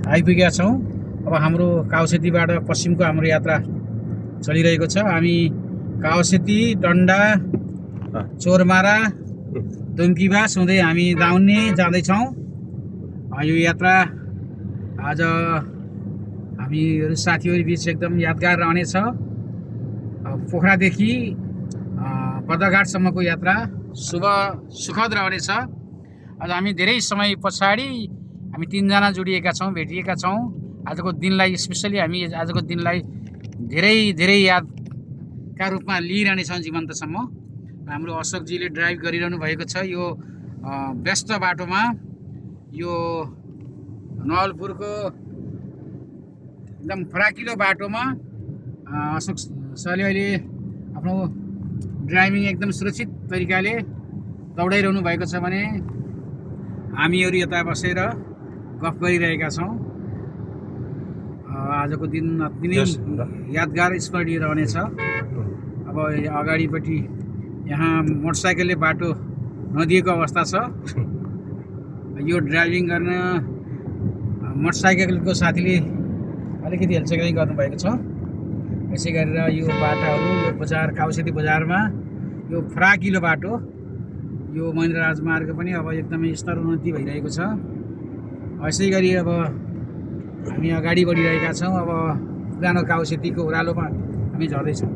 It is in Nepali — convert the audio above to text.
आइपुगेका छौँ। अब हाम्रो काउसेतीबाट पश्चिमको हाम्रो यात्रा चलिरहेको छ। हामी काउसेती, टन्डा, चोरमारा, दुम्कीबास हुँदै हामी दाउन्ने जाँदैछौँ। यो यात्रा आज हामीहरू साथीहरू बिच एकदम यादगार रहनेछ। पोखरादेखि बद्रघाटसम्मको यात्रा सुखद रहनेछ। आज हामी धेरै समय पछाडि हामी तीनजना जोडिएका छौँ, भेटिएका छौँ। आजको दिनलाई स्पेसली हामी आजको दिनलाई धेरै यादका रूपमा लिइरहनेछौँ जीवन्तसम्म। हाम्रो अशोकजीले ड्राइभ गरिरहनु भएको छ यो व्यस्त बाटोमा। यो नवलपुरको एकदम फराकिलो बाटोमा अशोक सरले अहिले आफ्नो ड्राइभिङ एकदम सुरक्षित तरिकाले दौडाइरहनु भएको छ भने हामीहरू यता बसेर गफ गरिरहेका छौँ। आजको दिन अति नै यादगार स्मरणीय रहनेछ। अब अगाडिपट्टि यहाँ मोटरसाइकलले बाटो नदिएको अवस्था छ। यो ड्राइभिङ गर्न मोटरसाइकलको साथीले अलिकति हेलचेक्राइ गर्नुभएको छ। यसै गरेर यो बाटाहरू यो बजार काउसेती बजारमा यो फराकिलो बाटो यो महेन्द्र राजमार्ग पनि अब एकदमै स्तरोन्नति भइरहेको छ। यसै गरी अब हामी अगाडि बढिरहेका छौँ। अब पुरानो काउसेतीको ओह्रालोमा हामी झर्दैछौँ।